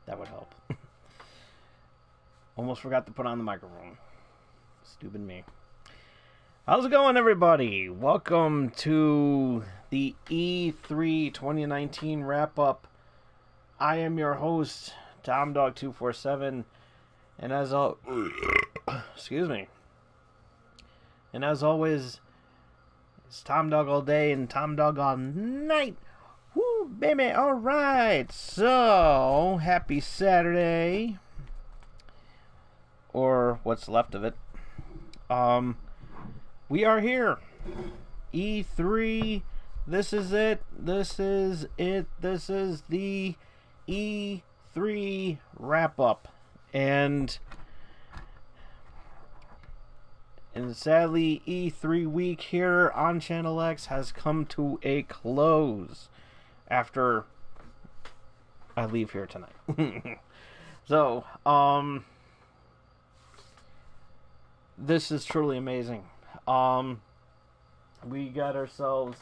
That would help. Almost forgot to put on the microphone. Stupid me. How's it going, everybody? Welcome to the E3 2019 wrap-up. I am your host, TomDog247, and as excuse me. And as always, it's Tom Dog all day and Tom Dog all night. Woo, baby! All right. So happy Saturday, or what's left of it. We are here. E3. This is it. This is it. This is the E3 wrap up, and sadly, E3 week here on Channel X has come to a close after I leave here tonight. So, this is truly amazing. We got ourselves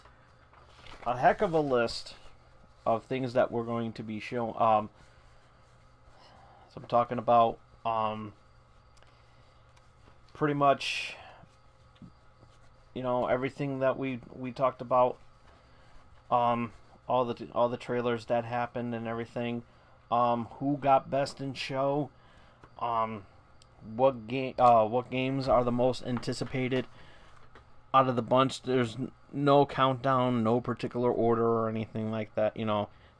a heck of a list of things that we're going to be showing. So I'm talking about, pretty much, everything that we talked about, all the trailers that happened and everything, who got best in show, what games are the most anticipated out of the bunch. There's no countdown, no particular order or anything like that.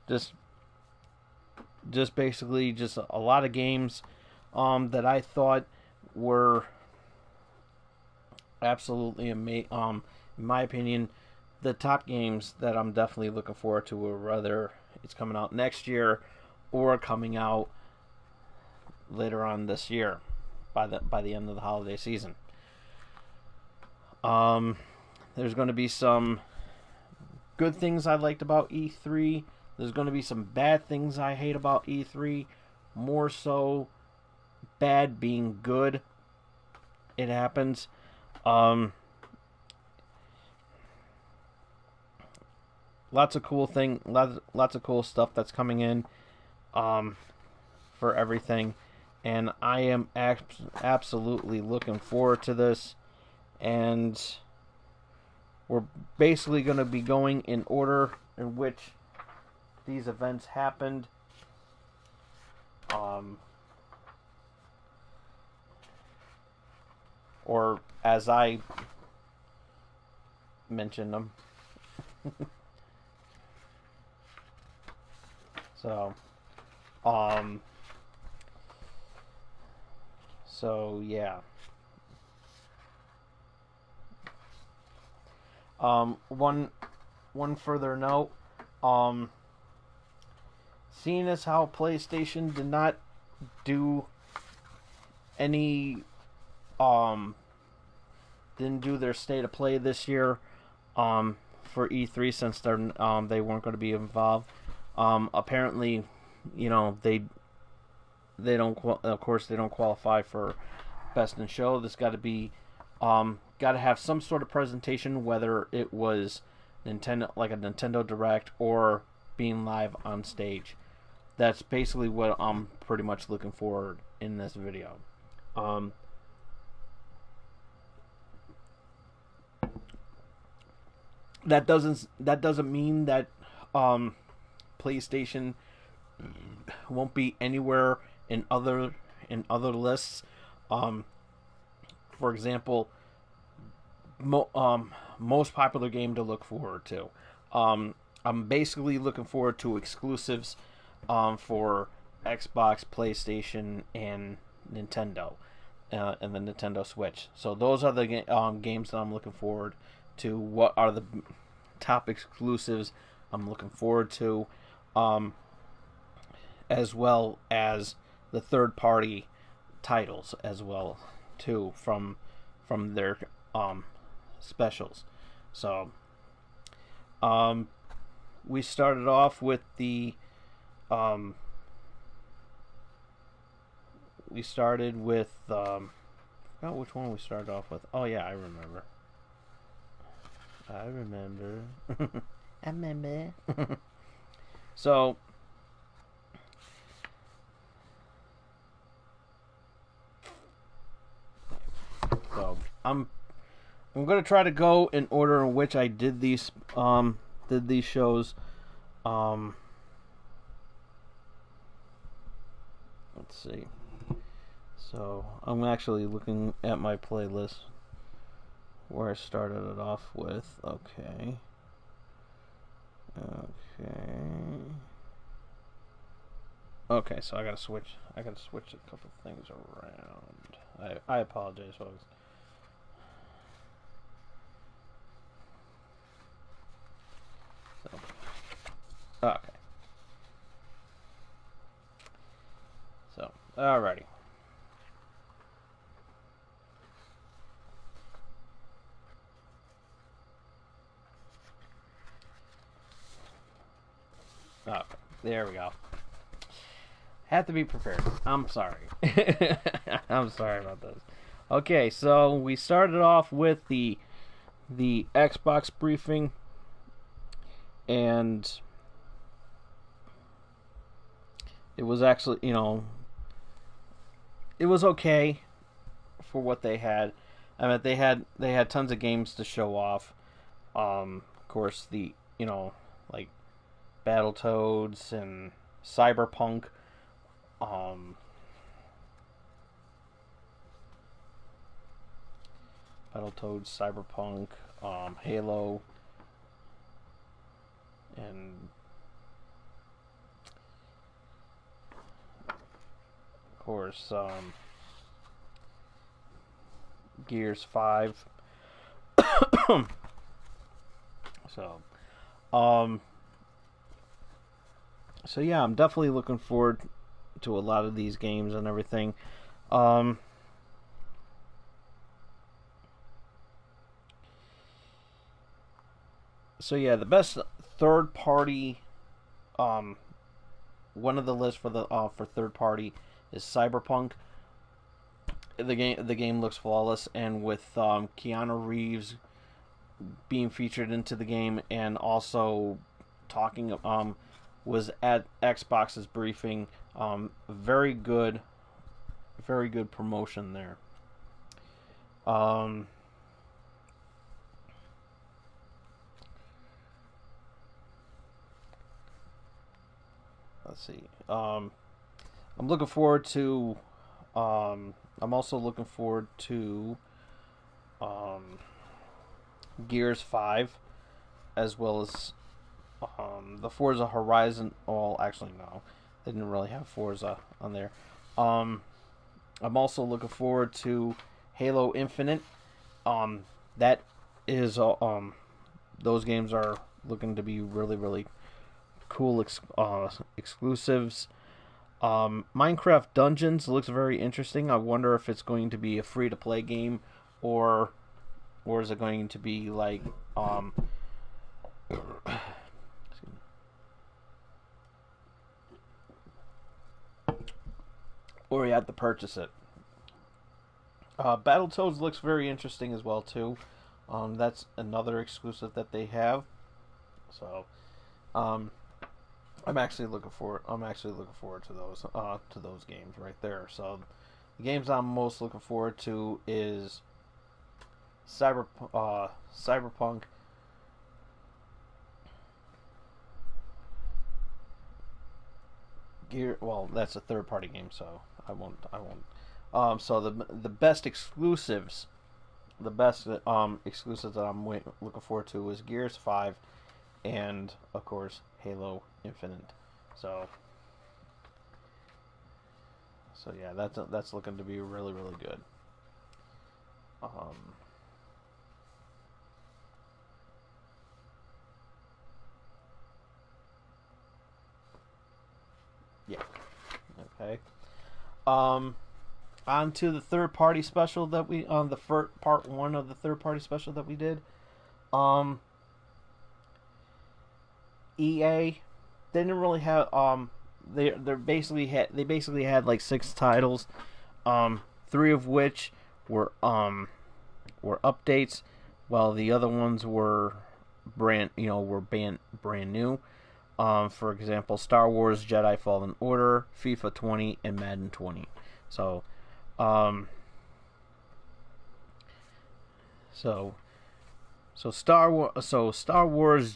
Just basically just a lot of games that I thought were absolutely amazing. In my opinion, the top games that I'm definitely looking forward to, or whether it's coming out next year or coming out later on this year, by the end of the holiday season. There's going to be some good things I liked about E3. There's going to be some bad things I hate about E3. More so, bad being good. It happens. Lots of cool stuff that's coming in, for everything, and I am absolutely looking forward to this. And we're basically going to be going in order in which these events happened. Or as I mentioned them. So yeah. One further note, seeing as how PlayStation did not do any, didn't do their state of play this year, for E3, since they weren't going to be involved. Apparently, they don't, of course, they don't qualify for Best in Show. This got to be, got to have some sort of presentation, whether it was Nintendo, like a Nintendo Direct, or being live on stage. That's basically what I'm pretty much looking for in this video. That doesn't mean that PlayStation won't be anywhere in other lists. For example, most popular game to look forward to. I'm basically looking forward to exclusives for Xbox, PlayStation, and Nintendo, and the Nintendo Switch. So those are the games that I'm looking forward to. What are the top exclusives I'm looking forward to, as well as the third-party titles as well too, from their specials. So we started off with the I forgot which one we started off with. Oh yeah, I remember. I remember. So I'm gonna try to go in order in which I did these shows. Let's see. So I'm actually looking at my playlist where I started it off with. Okay. Okay, so I gotta switch a couple things around. I apologize, folks. So, okay. So, alrighty. Okay, there we go. Have to be prepared. I'm sorry. I'm sorry about this. Okay, so we started off with the Xbox briefing, and it was actually, it was okay for what they had. I mean, they had tons of games to show off. Of course, the like Battletoads and Cyberpunk. Battletoads, Cyberpunk, Halo, and of course Gears 5. So so yeah, I'm definitely looking forward to a lot of these games and everything. So yeah, the best third party, one of the lists for the for third party is Cyberpunk. The game looks flawless, and with Keanu Reeves being featured into the game, and also talking was at Xbox's briefing. Very good promotion there. Let's see. I'm looking forward to. I'm also looking forward to Gears 5, as well as the Forza Horizon. Well, actually, no, they didn't really have Forza on there. I'm also looking forward to Halo Infinite. That is those games are looking to be really cool exclusives. Minecraft Dungeons looks very interesting. I wonder if it's going to be a free to play game, or is it going to be like or you have to purchase it. Battletoads looks very interesting as well too. That's another exclusive that they have. So, I'm actually looking forward to those games right there. So, the games I'm most looking forward to is Cyberpunk. Well, that's a third party game, so I won't. So the best exclusives, exclusives that I'm looking forward to is Gears 5, and of course Halo Infinite. So yeah, that's looking to be really good. Yeah. Okay. On to the third party special that we on the first part one of the third party special that we did. EA didn't really have they basically had like 6 titles, 3 of which were updates, while the other ones were brand new. For example, Star Wars Jedi Fallen Order, FIFA 20, and Madden 20. So, So Star Wars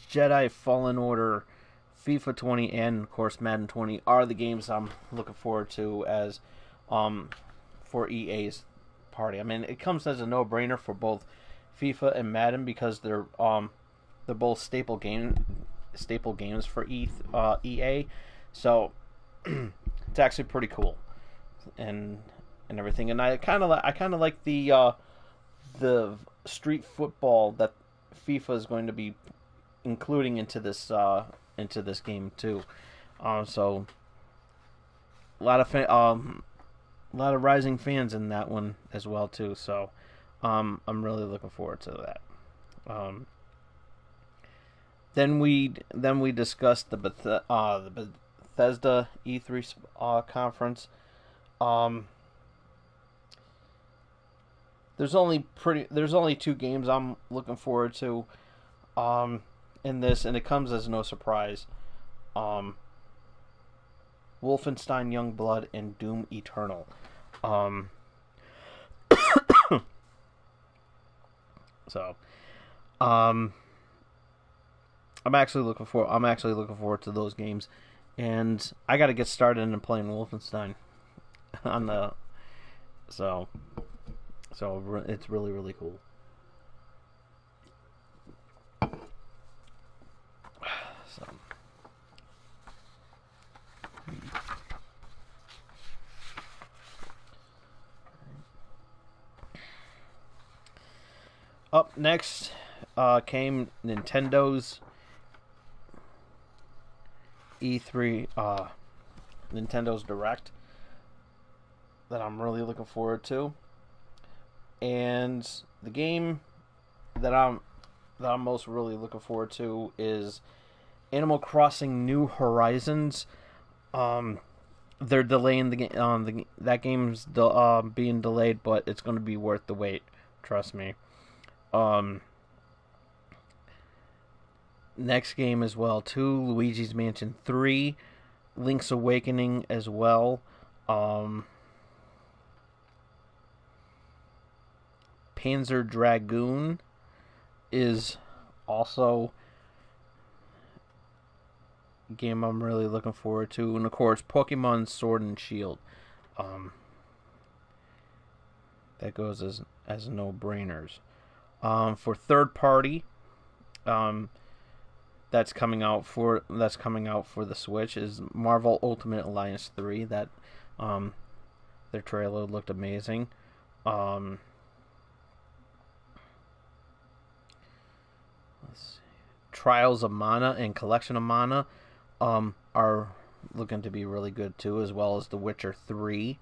Jedi Fallen Order, FIFA 20, and of course Madden 20 are the games I'm looking forward to as for EA's party. I mean, it comes as a no-brainer for both FIFA and Madden because they're both staple games for EA. So it's actually pretty cool and everything. And I kind of like the street football that FIFA is going to be including into this game too. So a lot of rising fans in that one as well too. So I'm really looking forward to that. Then we discussed the Bethesda E3 conference. There's only two games I'm looking forward to in this, and it comes as no surprise. Wolfenstein Youngblood and Doom Eternal. I'm actually looking forward to those games, and I got to get started in playing Wolfenstein on the so it's really, really cool. So up next came Nintendo's E3, Nintendo's Direct that I'm really looking forward to. And the game that I'm most really looking forward to is Animal Crossing New Horizons. They're delaying the game. That game's being delayed, but it's going to be worth the wait. Trust me. Next game as well too. Luigi's Mansion 3, Link's Awakening as well. Panzer Dragoon is also a game I'm really looking forward to, and of course Pokemon Sword and Shield. That goes as no-brainers. For third party, that's coming out for the Switch is Marvel Ultimate Alliance 3. That their trailer looked amazing. Trials of Mana and Collection of Mana are looking to be really good too, as well as The Witcher 3.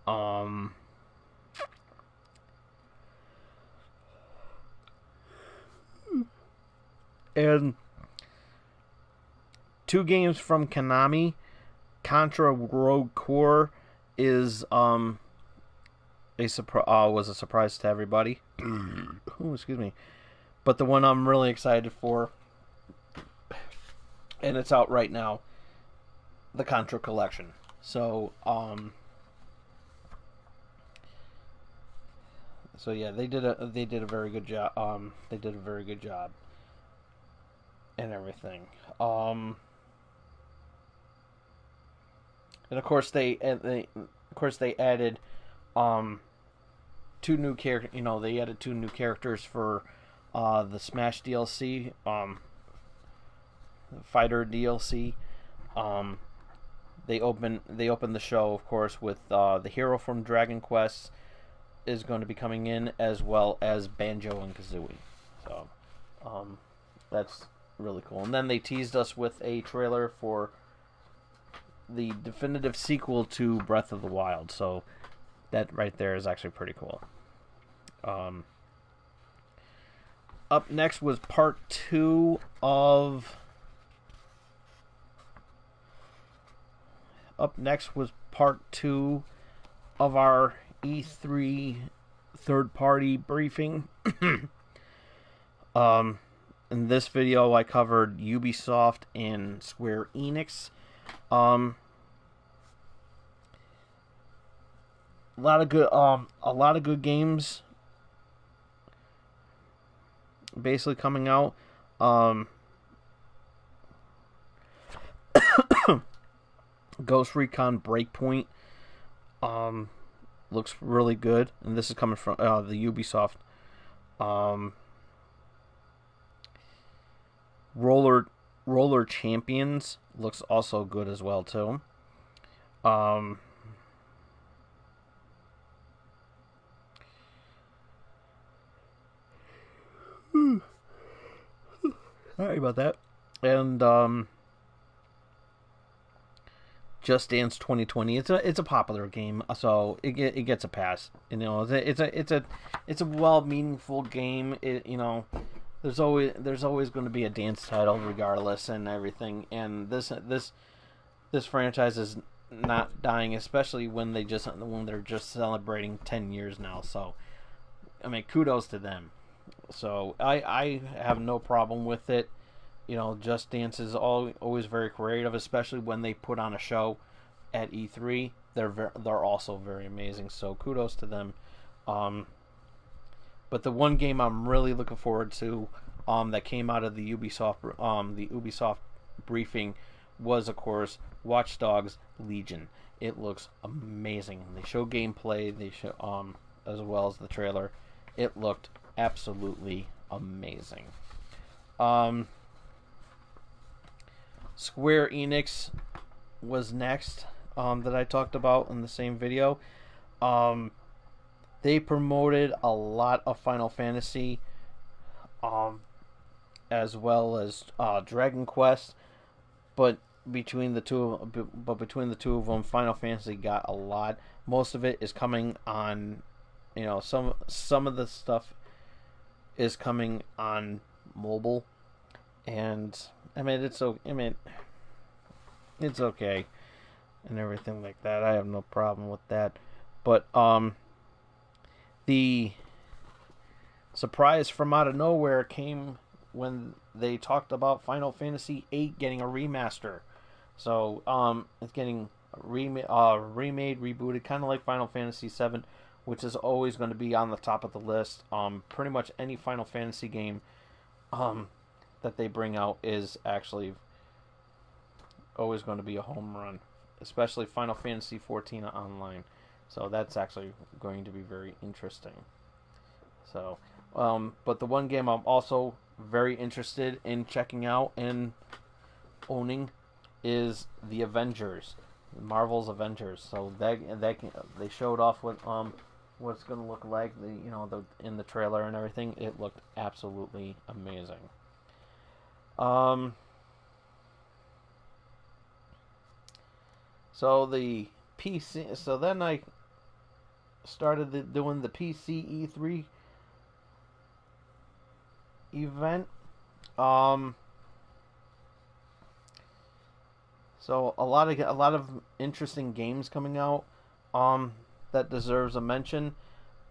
And two games from Konami, Contra Rogue Core is was a surprise to everybody. Ooh, excuse me. But the one I'm really excited for, and it's out right now, the Contra Collection. So yeah, they did a very good job. They did a very good job and everything. And of course they added two new characters. You know, they added two new characters for the Smash DLC, Fighter DLC. They opened the show, of course, with the hero from Dragon Quest is going to be coming in, as well as Banjo and Kazooie. So that's really cool. And then they teased us with a trailer for the definitive sequel to Breath of the Wild. So that right there is actually pretty cool. Up next was part 2 of our E3 third-party briefing. In this video, I covered Ubisoft and Square Enix. A lot of good games basically coming out. Ghost Recon Breakpoint looks really good, and this is coming from the Ubisoft. Roller Champions looks also good as well too. Sorry about that. And Just Dance 2020. It's a popular game, so it gets a pass. You know, it's a well meaningful game. There's always going to be a dance title regardless and everything. And this franchise is not dying, especially when they're just celebrating 10 years now. So, I mean, kudos to them. So I have no problem with it. Just Dance is always very creative, especially when they put on a show at E3. They're also very amazing. So kudos to them. But the one game I'm really looking forward to, that came out of the Ubisoft briefing, was of course Watch Dogs Legion. It looks amazing. They show gameplay. They show as well as the trailer. It looked absolutely amazing. Square Enix was next, that I talked about in the same video. They promoted a lot of Final Fantasy, as well as Dragon Quest, but between the two of them, Final Fantasy got a lot. Most of it is coming on, some of the stuff is coming on mobile, and it's okay and everything like that. I have no problem with that. But the surprise from out of nowhere came when they talked about Final Fantasy VIII getting a remaster. So it's getting remade, rebooted, kind of like Final Fantasy VII, which is always going to be on the top of the list. Pretty much any Final Fantasy game that they bring out is actually always going to be a home run, especially Final Fantasy XIV Online. So that's actually going to be very interesting. So, but the one game I'm also very interested in checking out and owning is the Avengers, Marvel's Avengers. So they showed off what it's going to look like, in the trailer and everything. It looked absolutely amazing. So the PC. So then I started doing the PC E3 event. So a lot of interesting games coming out. That deserves a mention.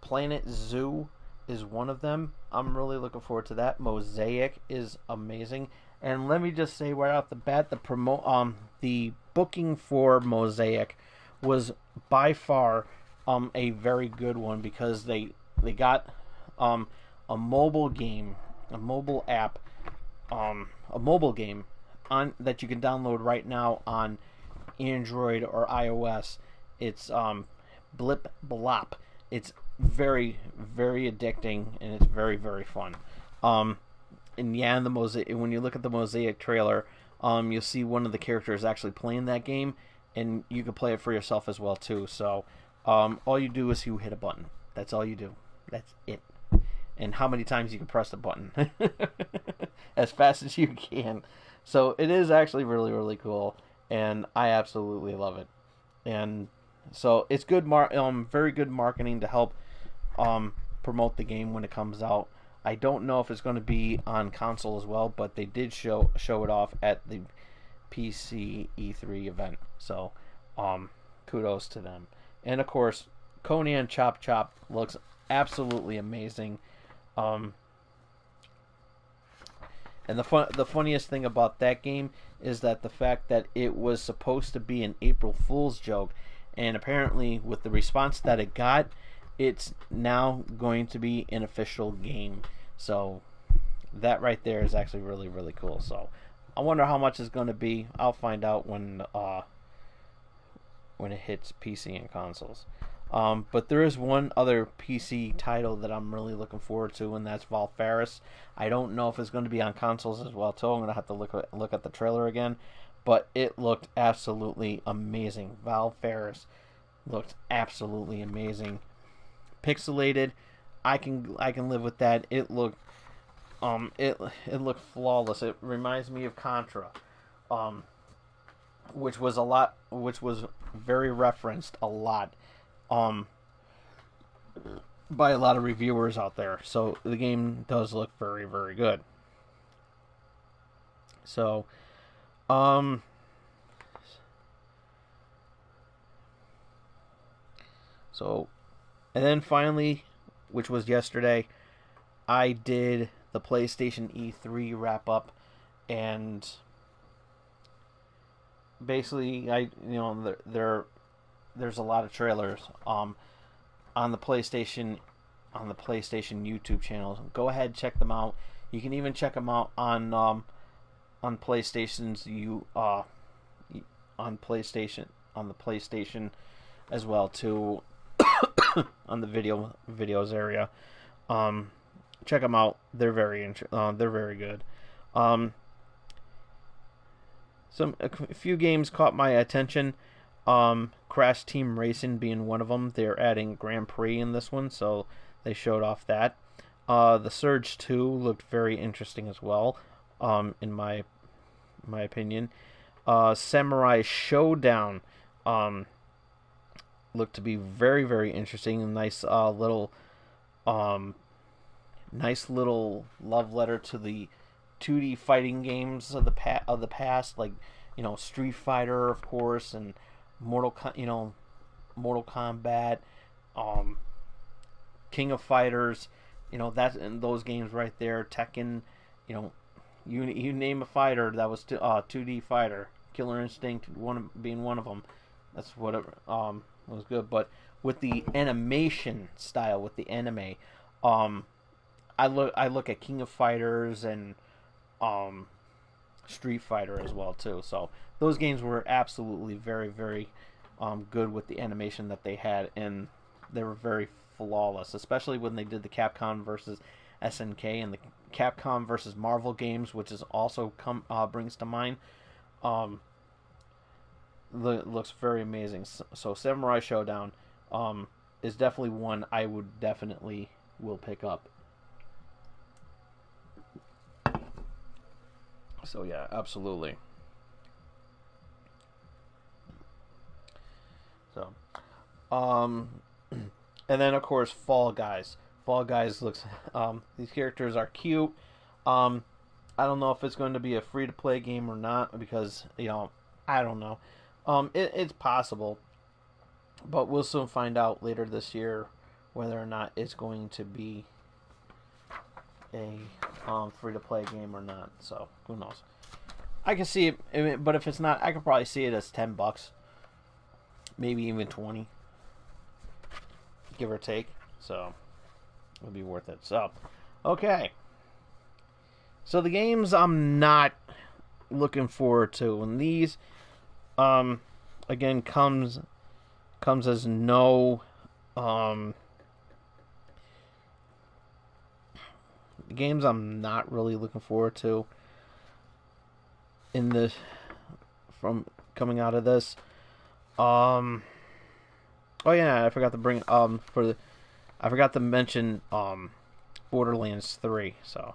Planet Zoo is one of them. I'm really looking forward to that. Mosaic is amazing. And let me just say right off the bat, the booking for Mosaic was by far a very good one, because they got a mobile game, a mobile app, a mobile game on that you can download right now on Android or iOS. It's Blip Blop. It's very, very addicting, and it's very, very fun. And yeah, the Mosaic. When you look at the Mosaic trailer, you'll see one of the characters actually playing that game, and you can play it for yourself as well too. So, all you do is you hit a button. That's all you do. That's it. And how many times you can press the button as fast as you can. So it is actually really, really cool, and I absolutely love it. And so it's good, very good marketing to help promote the game when it comes out. I don't know if it's going to be on console as well, but they did show it off at the PC E3 event. So kudos to them. And of course, Conan Chop Chop looks absolutely amazing. And the funniest thing about that game is that the fact that it was supposed to be an April Fool's joke, and apparently with the response that it got, it's now going to be an official game. So that right there is actually really, really cool. So I wonder how much it's going to be. I'll find out when it hits PC and consoles. But there is one other PC title that I'm really looking forward to, and that's Valfaris. I don't know if it's going to be on consoles as well too. I'm going to have to look at the trailer again, but it looked absolutely amazing. Valfaris looked absolutely amazing. Pixelated, I can live with that. It looked flawless. It reminds me of Contra, which was very referenced a lot by a lot of reviewers out there. So the game does look very, very good. So and then finally, which was yesterday, I did the PlayStation E3 wrap up, and basically there's a lot of trailers on the PlayStation YouTube channels. Go ahead, check them out. You can even check them out on PlayStation's on the PlayStation as well too. On the videos area. Check them out. They're very good. A few games caught my attention. Crash Team Racing being one of them. They're adding Grand Prix in this one, so they showed off that. The Surge 2 looked very interesting as well, in my opinion. Samurai Showdown looked to be very, very interesting. A nice little love letter to the 2D fighting games of the past, like Street Fighter, of course, and Mortal Kombat, King of Fighters, that's in those games right there. Tekken, you name a fighter that was 2D fighter. Killer Instinct being one of them. That's what it was good. But with the animation style, with the anime, I look at King of Fighters and Street Fighter as well too. So those games were absolutely very, very good with the animation that they had, and they were very flawless, especially when they did the Capcom versus SNK and the Capcom versus Marvel games, which is also brings to mind. Looks very amazing. So Samurai Showdown is definitely one I would definitely will pick up. So yeah, absolutely. So, and then of course Fall Guys. Fall Guys looks. These characters are cute. I don't know if it's going to be a free to play game or not, because I don't know. It's possible, but we'll soon find out later this year whether or not it's going to be a free to play game or not. So who knows? I can see it, but if it's not, I could probably see it as $10, maybe even 20, give or take. So it'll be worth it. So okay. So the games I'm not looking forward to, and these again comes as no games I'm not really looking forward to in this from coming out of this. Oh yeah, I forgot to bring I forgot to mention Borderlands 3. So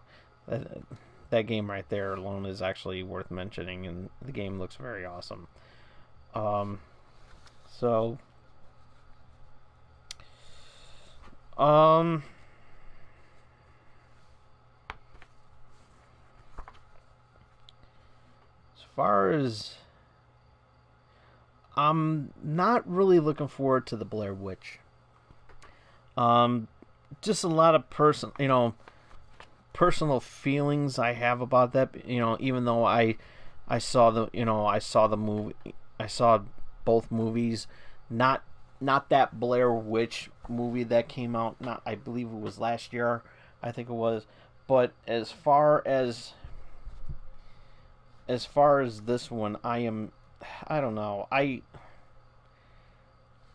that game right there alone is actually worth mentioning, and the game looks very awesome. So as far as I'm not really looking forward to the Blair Witch. Just a lot of personal feelings I have about that. Even though I saw the movie, I saw both movies. Not that Blair Witch movie that came out. I believe it was last year. I think it was, But as far as this one, I don't know. I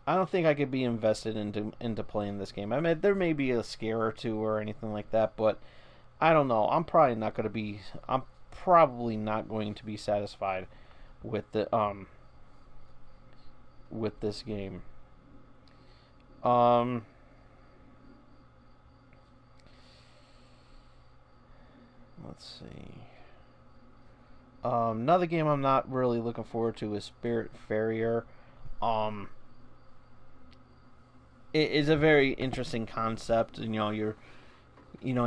don't think I could be invested into playing this game. I mean, there may be a scare or two or anything like that, but I don't know. I'm probably not going to be satisfied with this game. Um let's see. Another game I'm not really looking forward to is Spiritfarer. Um it is a very interesting concept. You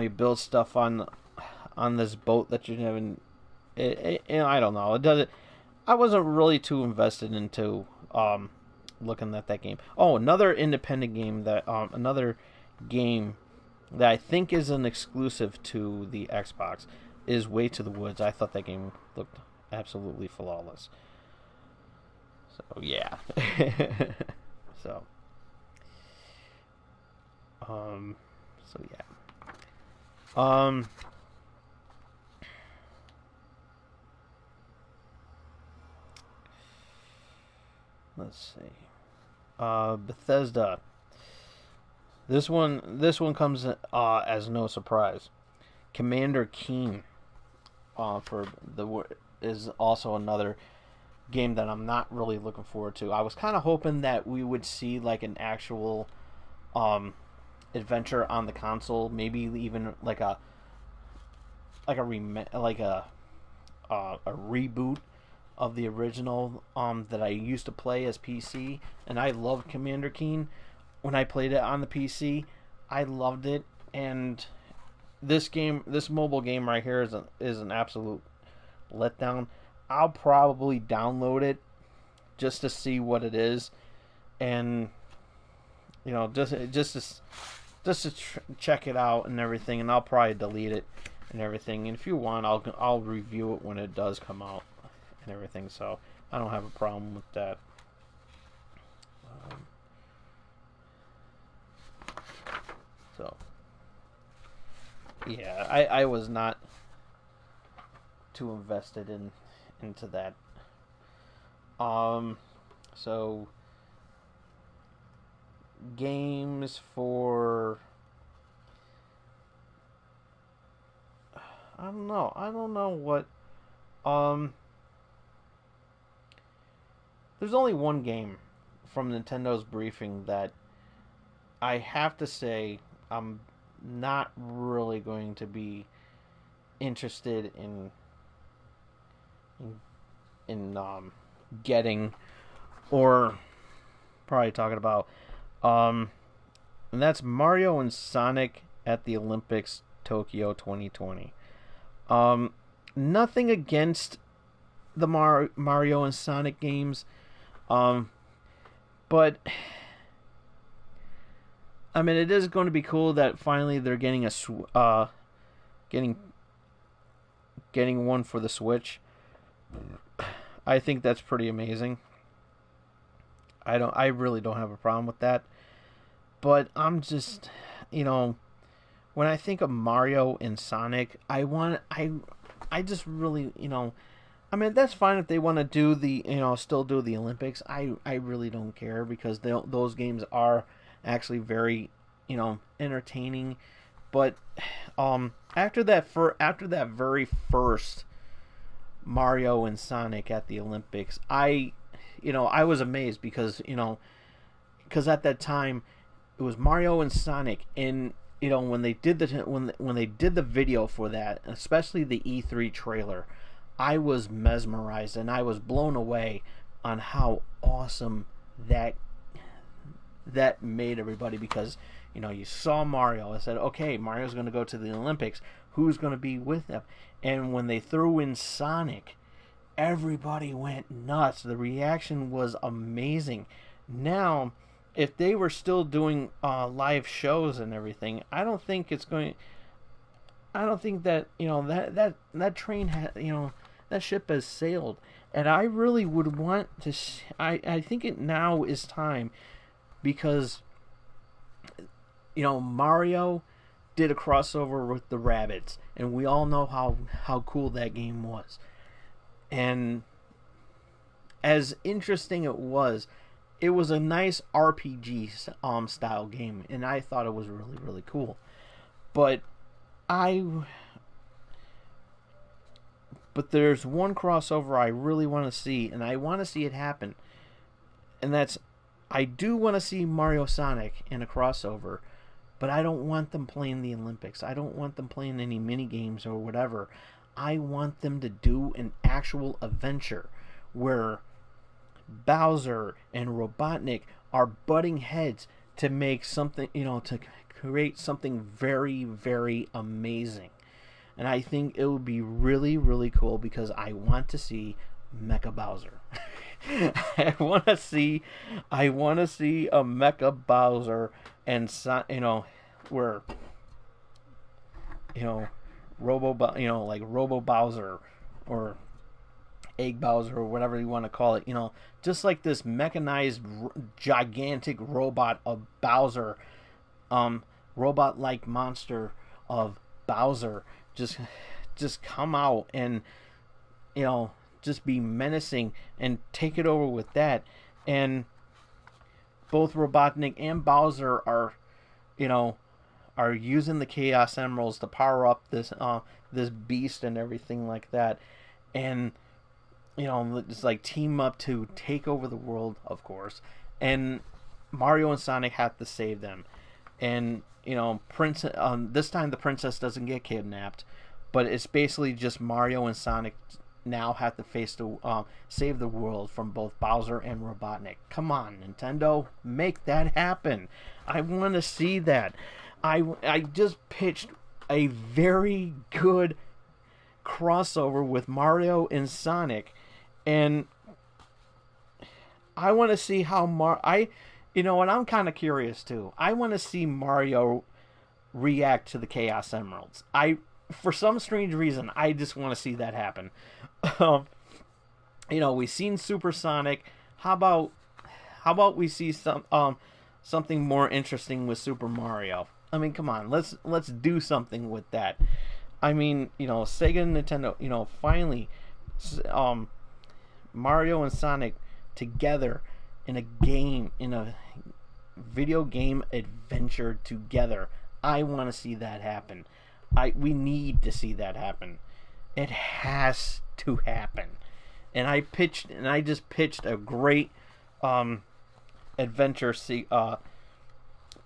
build stuff on this boat that you haven't. I don't know. It doesn't. I wasn't really too invested into looking at that game. Oh, another game that I think is an exclusive to the Xbox is Way to the Woods. I thought that game looked absolutely flawless. So yeah. so. So yeah. Let's see. Bethesda. This one comes as no surprise. Commander Keen is also another game that I'm not really looking forward to. I was kind of hoping that we would see like an actual adventure on the console, maybe even like a reboot of the original that I used to play as PC, and I loved Commander Keen when I played it on the PC. I loved it, and this mobile game right here is an absolute letdown. I'll probably download it just to see what it is, and just to check it out and everything, and I'll probably delete it and everything. And if you want, I'll review it when it does come out and everything. So I don't have a problem with that. So yeah, I was not too invested into that. So games for I don't know what there's only one game from Nintendo's briefing that I have to say I'm not really going to be interested in getting, or probably talking about, and that's Mario and Sonic at the Olympics Tokyo 2020. Nothing against the Mario and Sonic games, but I mean, it is going to be cool that finally they're getting getting one for the Switch. I think that's pretty amazing. I really don't have a problem with that. But I'm just, when I think of Mario and Sonic, I just really, I mean, that's fine if they want to do still do the Olympics. I really don't care, because those games are actually very, entertaining. But after that very first Mario and Sonic at the Olympics, I was amazed, because at that time it was Mario and Sonic, and when they did the video for that, especially the E3 trailer, I was mesmerized and I was blown away on how awesome that made everybody, because you saw Mario. I said, okay, Mario's going to go to the Olympics. Who's going to be with them? And when they threw in Sonic, everybody went nuts. The reaction was amazing. Now, if they were still doing live shows and everything, I don't think that that train that ship has sailed. And I really would want to. I think it now is time, because Mario did a crossover with the Rabbids, and we all know how cool that game was. And as interesting it was a nice RPG style game, and I thought it was really, really cool. But there's one crossover I really want to see, and I want to see it happen. And that's, I do want to see Mario Sonic in a crossover, but I don't want them playing the Olympics. I don't want them playing any mini games or whatever. I want them to do an actual adventure where Bowser and Robotnik are butting heads to make something, to create something very, very amazing. And I think it would be really, really cool because I want to see Mecha Bowser. I want to see a Mecha Bowser and where like Robo Bowser or Egg Bowser or whatever you want to call it, just like this mechanized gigantic robot of Bowser, robot-like monster of Bowser just come out and just be menacing and take it over with that. And both Robotnik and Bowser are using the Chaos Emeralds to power up this beast and everything like that, and just like team up to take over the world, of course. And Mario and Sonic have to save them. And this time the princess doesn't get kidnapped, but it's basically just Mario and Sonic now have to save the world from both Bowser and Robotnik. Come on, Nintendo, make that happen. I want to see that. I just pitched a very good crossover with Mario and Sonic, and I want to see how I'm kind of curious too. I want to see Mario react to the Chaos Emeralds. For some strange reason, I just want to see that happen. We've seen Super Sonic. How about we see something more interesting with Super Mario? I mean, come on, let's do something with that. I mean, Sega and Nintendo, finally, Mario and Sonic together in a video game adventure together. I want to see that happen. We need to see that happen. It has to happen. And I just pitched a great adventure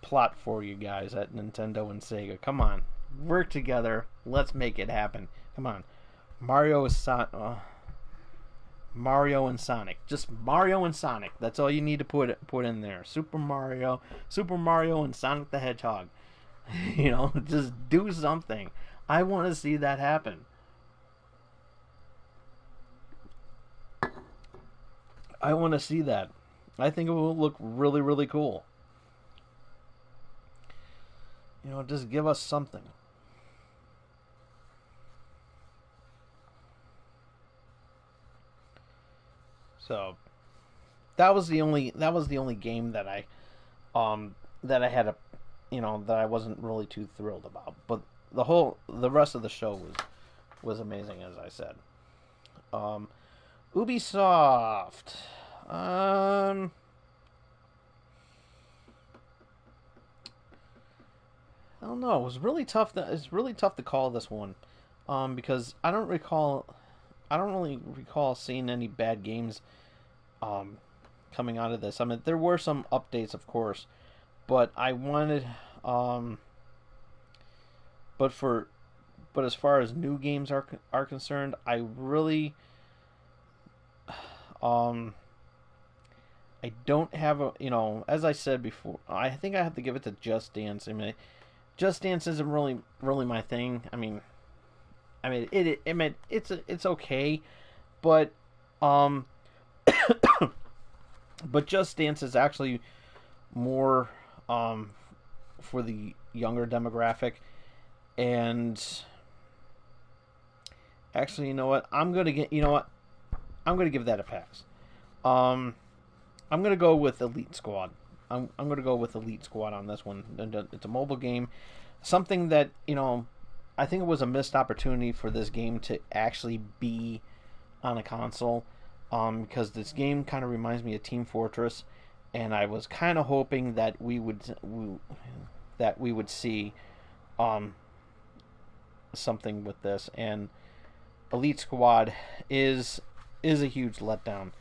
plot for you guys at Nintendo and Sega. Come on, work together. Let's make it happen. Come on, Mario and Sonic. Just Mario and Sonic. That's all you need to put in there. Super Mario and Sonic the Hedgehog. Just do something. I want to see that happen. I want to see that. I think it will look really, really cool. Just give us something. So that was the only game that I had that I wasn't really too thrilled about. But the rest of the show was amazing, as I said. Ubisoft. I don't know. It was really tough. It's really tough to call this one, because I don't really recall seeing any bad games, coming out of this. I mean, there were some updates, of course, but I wanted, but as far as new games are concerned, I really, I don't have as I said before, I think I have to give it to Just Dance. I mean, Just Dance isn't really my thing. I mean, it's okay, but but Just Dance is actually more for the younger demographic, and actually, I'm gonna give that a pass. I'm gonna go with Elite Squad. I'm going to go with Elite Squad on this one. It's a mobile game, something that I think it was a missed opportunity for this game to actually be on a console, because this game kind of reminds me of Team Fortress, and I was kind of hoping that we would see something with this, and Elite Squad is a huge letdown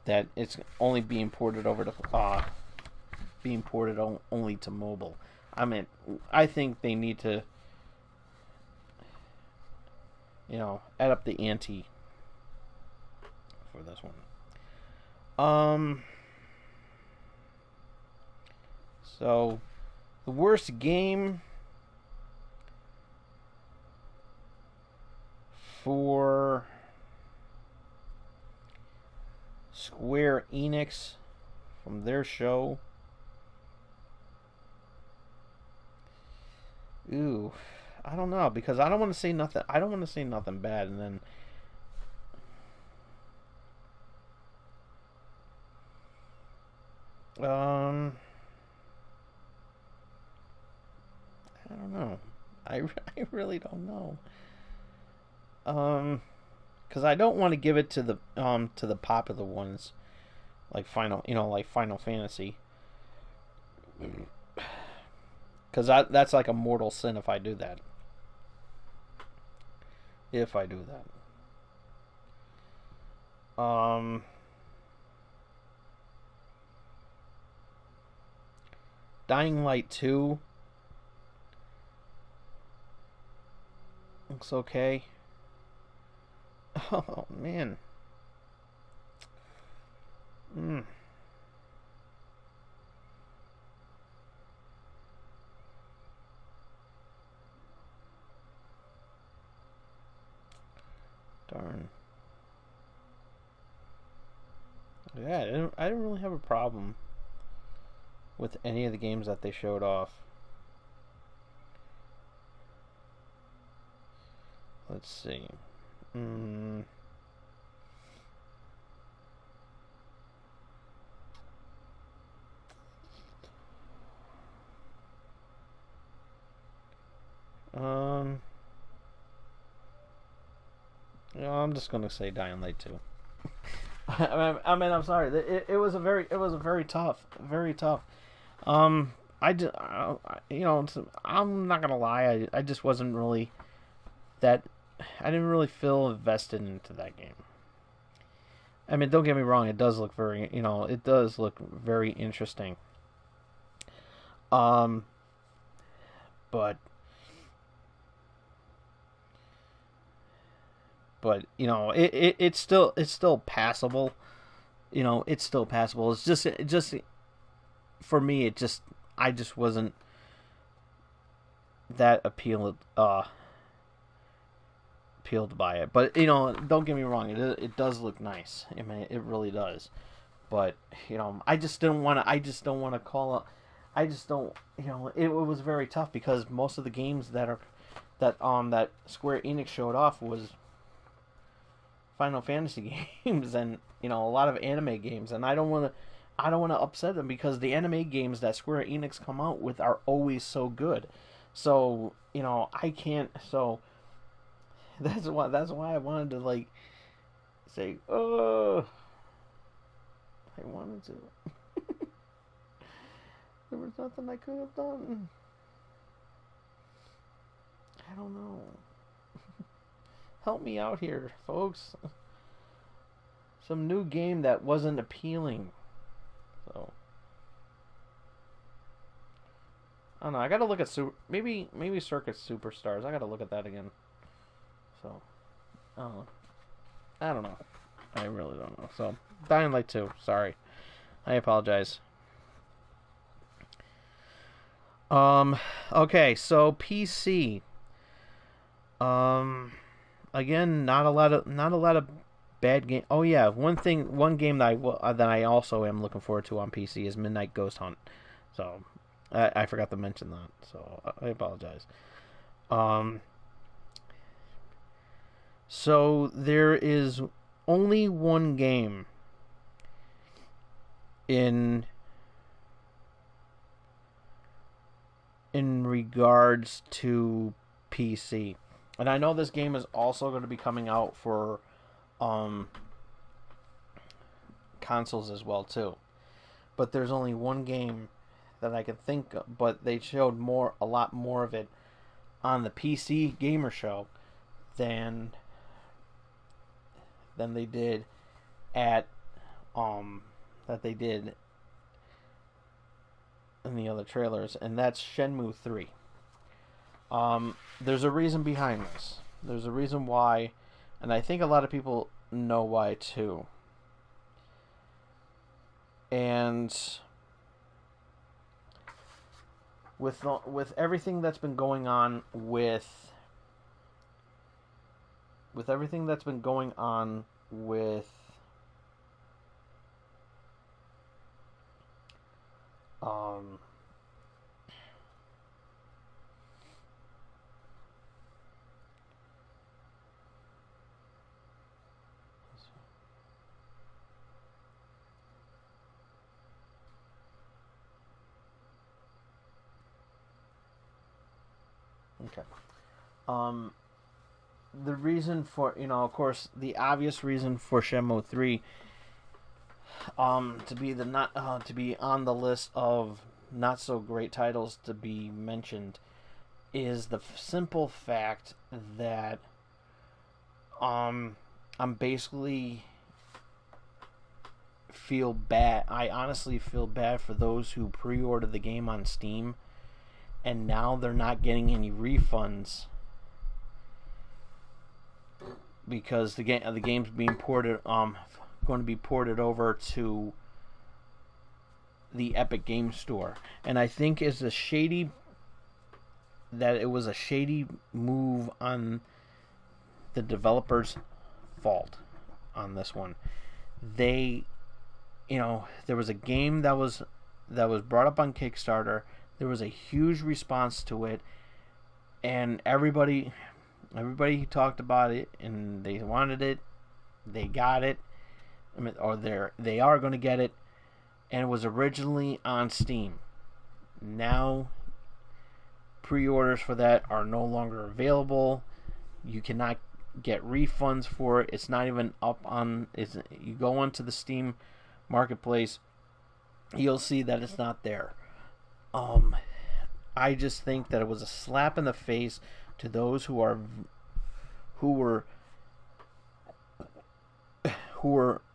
that it's only being ported over to only to mobile. I mean, I think they need to add up the ante for this one. So the worst game for Square Enix from their show. Ooh, I don't know, because I don't want to say nothing. I don't want to say nothing bad, and then I don't know. I really don't know. Because I don't want to give it to the popular ones, like Final Fantasy, because that's like a mortal sin if I do that. Dying Light 2 looks okay. Oh man. Darn. Yeah, I didn't really have a problem with any of the games that they showed off. Let's see. I'm just gonna say Dying Light 2. I mean, I'm sorry. It was a very tough. I'm not gonna lie. I just wasn't really that. I didn't really feel invested into that game. I mean, don't get me wrong. It does look very, interesting. But it's still passable. It's still passable. It's just for me. I just wasn't that appealed by it. But don't get me wrong. It does look nice. I mean, it really does. But I just don't want to. I just don't want to call it. I just don't. It was very tough because most of the games that Square Enix showed off was Final Fantasy games and a lot of anime games, and I don't want to upset them because the anime games that Square Enix come out with are always so good. So I can't. So that's why I wanted to say, oh, I wanted to. There was nothing I could have done. I don't know. Help me out here, folks. Some new game that wasn't appealing. So I don't know. I gotta look at maybe Circuit Superstars. I gotta look at that again. So I don't know. I really don't know. So Dying Light 2. Sorry, I apologize. Okay, so PC. Again, not a lot of bad game. Oh yeah, one game that I also am looking forward to on PC is Midnight Ghost Hunt. So I forgot to mention that. So I apologize. So there is only one game in in regards to PC. And I know this game is also going to be coming out for consoles as well too. But there's only one game that I can think of, but they showed a lot more of it on the PC Gamer Show than they did at that they did in the other trailers, and that's Shenmue 3. There's a reason behind this. There's a reason why, and I think a lot of people know why too. And with everything that's been going on with okay. The reason for, of course, the obvious reason for Shenmue 3 to be to be on the list of not so great titles to be mentioned is the simple fact that I'm basically feel bad. I honestly feel bad for those who pre-ordered the game on Steam and now they're not getting any refunds because the game's being ported going to be ported over to the Epic Game Store. And I think it was a shady move on the developers' fault on this one. There was a game that was brought up on Kickstarter. There was a huge response to it, and everybody talked about it, and they wanted it, they got it, or they are going to get it, and it was originally on Steam. Now, pre-orders for that are no longer available. You cannot get refunds for it. It's not even up on. You go onto the Steam marketplace, you'll see that it's not there. I just think that it was a slap in the face to those who were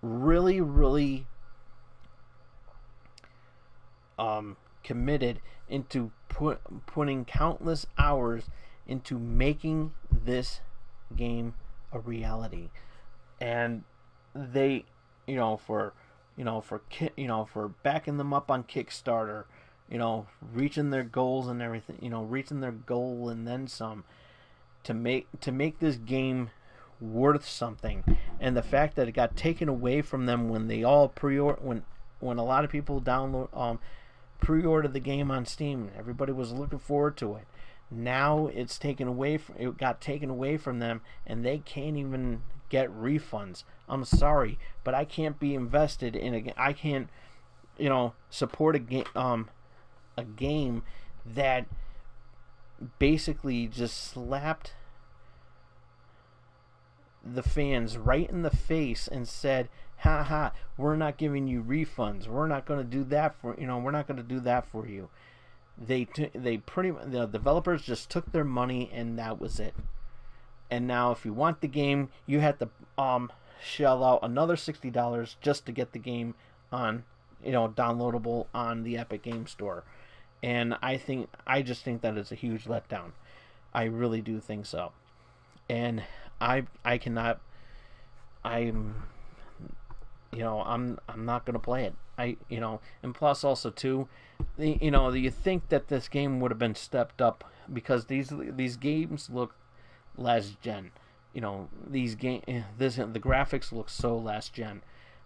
really, really committed into putting countless hours into making this game a reality, and they, for backing them up on Kickstarter, reaching their goals and everything, reaching their goal and then some, to make this game worth something. And the fact that it got taken away from them when they all when a lot of people pre-ordered the game on Steam, everybody was looking forward to it. Now it got taken away from them, and they can't even get refunds. I'm sorry, but I can't be invested in I can't, support a game that basically just slapped the fans right in the face and said, "Ha ha, we're not giving you refunds. We're not going to do that for we're not going to do that for you." The developers just took their money and that was it. And now, if you want the game, you have to shell out another $60 just to get the game on, downloadable on the Epic Game Store. And I just think that it's a huge letdown. I really do think so. And I'm not going to play it. And plus also too, you think that this game would have been stepped up because these games look last gen. The graphics look so last gen.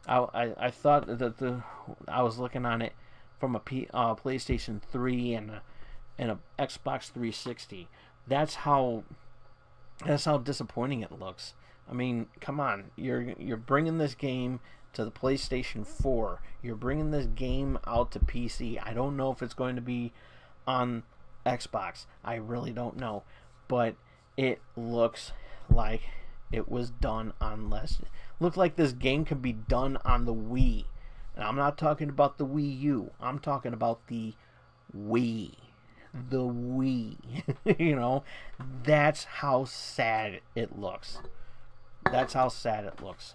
I thought that I was looking on it from a PlayStation 3 and a Xbox 360. That's how disappointing it looks. I mean, come on, you're bringing this game to the PlayStation 4. You're bringing this game out to PC. I don't know if it's going to be on Xbox. I really don't know, but it looks like it was done on less. Looked like this game could be done on the Wii, and I'm not talking about the Wii U. I'm talking about the Wii. The Wii. You know, that's how sad it looks. That's how sad it looks.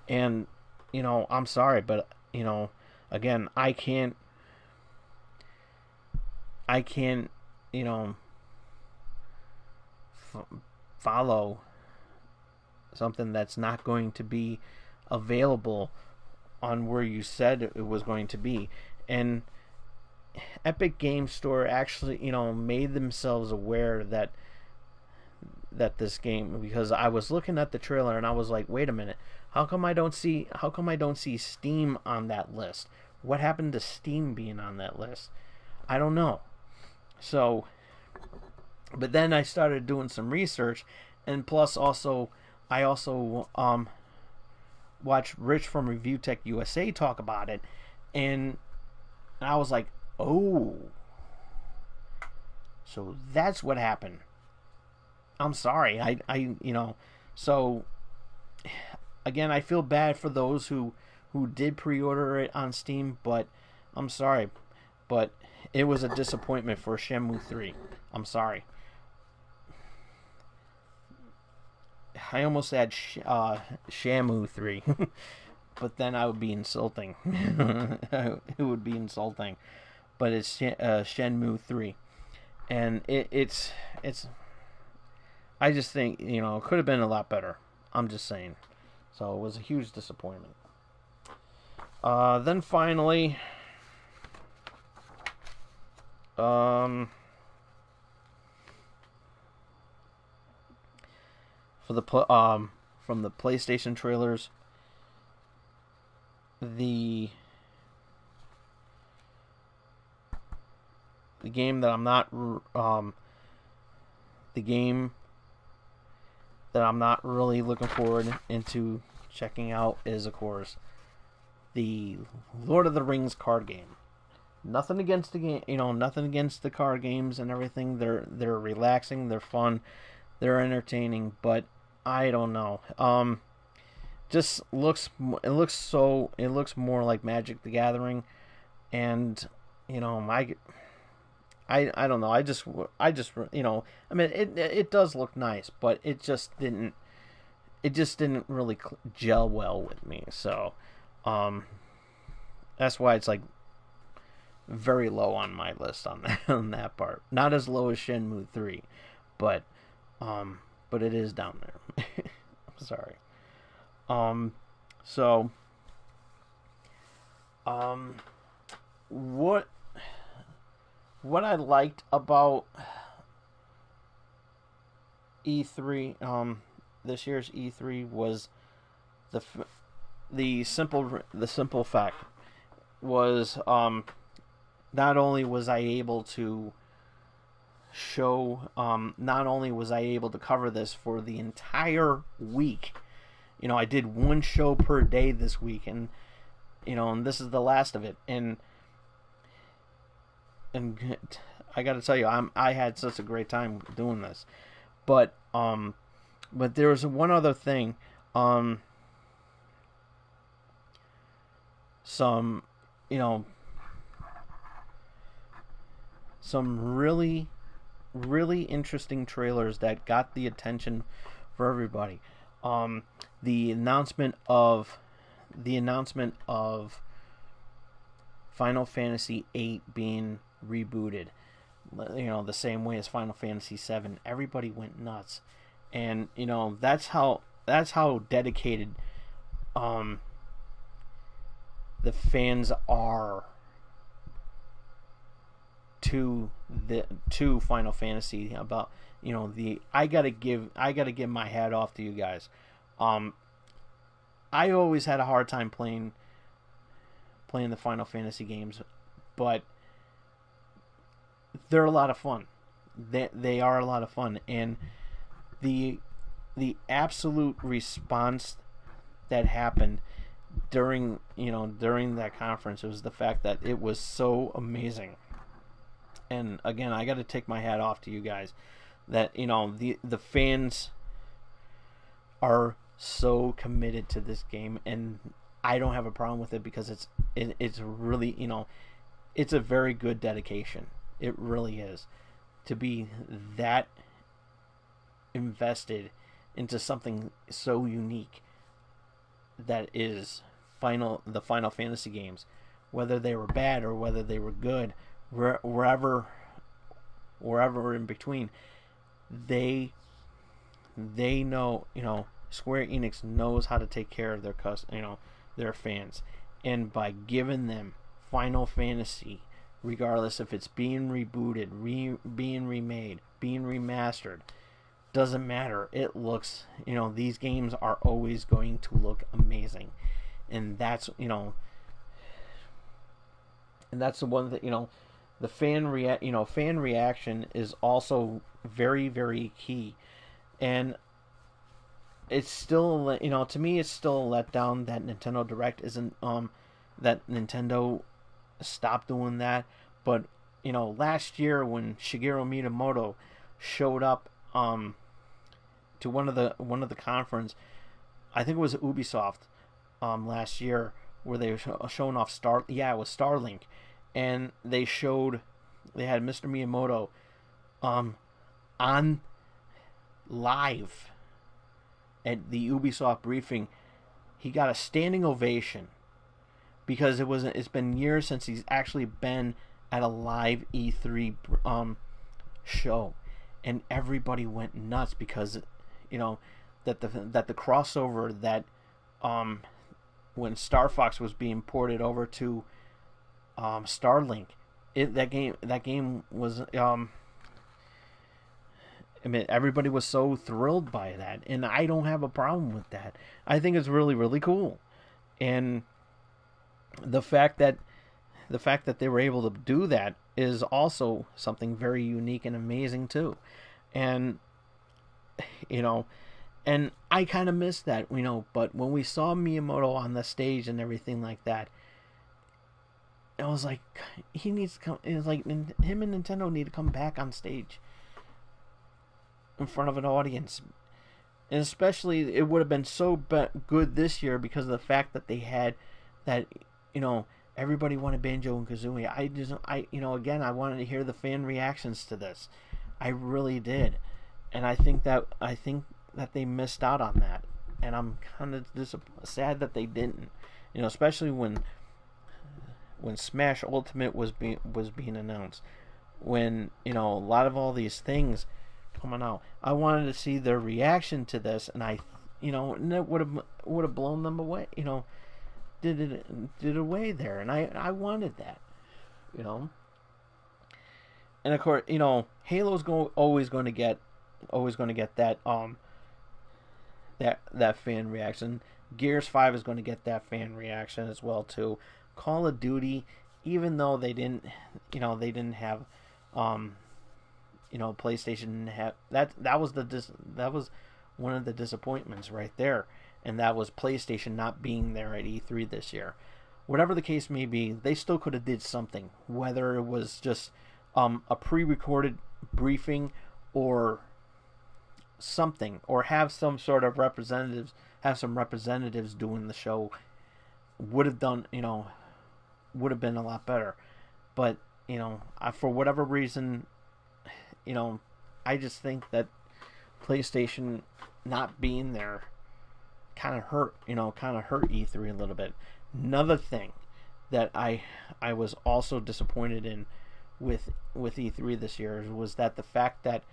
And, you know, I'm sorry, but, you know, again, I can't, you know, follow something that's not going to be available on where you said it was going to be. And Epic Game Store actually, you know, made themselves aware that this game, because I was looking at the trailer and I was like, wait a minute, how come I don't see Steam on that list? What happened to Steam being on that list? I don't know. So, but then I started doing some research, and plus also I also watched Rich from Review Tech USA talk about it, and I was like, oh, so that's what happened. I'm sorry. I you know, so again, I feel bad for those who did pre-order it on Steam, but I'm sorry, but it was a disappointment for Shenmue 3. I'm sorry. I almost said Shamu 3, but then I would be insulting. It would be insulting, but it's Shenmue 3, and it's. I just think, you know, it could have been a lot better. I'm just saying. So it was a huge disappointment. Then finally, for the from the PlayStation trailers, the game that I'm not really looking forward into checking out is, of course, the Lord of the Rings card game. Nothing against the game, you know, nothing against the card games and everything. They're relaxing, they're fun, they're entertaining, but I don't know. Just looks more like Magic the Gathering, and you know, I don't know. I just you know, I mean, it does look nice, but it just didn't really gel well with me. So, that's why it's like very low on my list on that part. Not as low as Shenmue 3, but it is down there. I'm sorry. So, what I liked about E3, this year's E3 was the simple fact was, not only was I able to cover this for the entire week. You know, I did one show per day this week, and you know, and this is the last of it. And I got to tell you, I had such a great time doing this. But there was one other thing. Some, you know, some really, really interesting trailers that got the attention for everybody. The announcement of Final Fantasy VIII being rebooted, you know, the same way as Final Fantasy VII. Everybody went nuts, and you know, that's how dedicated the fans are to Final Fantasy. About, you know, I gotta give my hat off to you guys. I always had a hard time playing the Final Fantasy games, but they're a lot of fun. They are a lot of fun, and the absolute response that happened during that conference was the fact that it was so amazing. and again, I got to take my hat off to you guys. That the fans are so committed to this game, and I don't have a problem with it because it's really it's a very good dedication. It really is, to be that invested into something so unique that is the Final Fantasy games, whether they were bad or whether they were good, wherever in between. They know, Square Enix knows how to take care of their fans, and by giving them Final Fantasy, regardless if it's being rebooted, being remade, being remastered, doesn't matter. It looks, these games are always going to look amazing, and that's the one that the fan reaction is also very, very key. And it's still, to me, it's still a letdown that Nintendo Direct isn't, that Nintendo stopped doing that. But, last year when Shigeru Miyamoto showed up, to one of the conference, I think it was Ubisoft, last year, where they were showing off it was Starlink. And they had Mr. Miyamoto, on live at the Ubisoft briefing. He got a standing ovation because it's been years since he's actually been at a live E3 show, and everybody went nuts because that the crossover that when Star Fox was being ported over to Starlink, that game was everybody was so thrilled by that, and I don't have a problem with that. I think it's really, really cool, and the fact that they were able to do that is also something very unique and amazing too, and and I kind of missed that, but when we saw Miyamoto on the stage and everything like that, I was like, he needs to come. It was like him and Nintendo need to come back on stage in front of an audience, and especially it would have been so good this year because of the fact that they had that. Everybody wanted Banjo and Kazooie. Again, I wanted to hear the fan reactions to this. I really did, and I think that they missed out on that, and I'm kind of sad that they didn't. Especially when Smash Ultimate was being announced, when a lot of all these things coming out, I wanted to see their reaction to this, and and it would have blown them away. Did it away there, and I wanted that, and of course Halo's always going to get that that fan reaction. Gears 5 is going to get that fan reaction as well too. Call of Duty, even though they didn't have PlayStation have that was one of the disappointments right there, and that was PlayStation not being there at E3 this year. Whatever the case may be, they still could have did something, whether it was just a pre-recorded briefing or something, or have some representatives doing the show. Would have been a lot better. But for whatever reason, I just think that PlayStation not being there kind of hurt E3 a little bit. Another thing that I was also disappointed in with E3 this year was that the fact that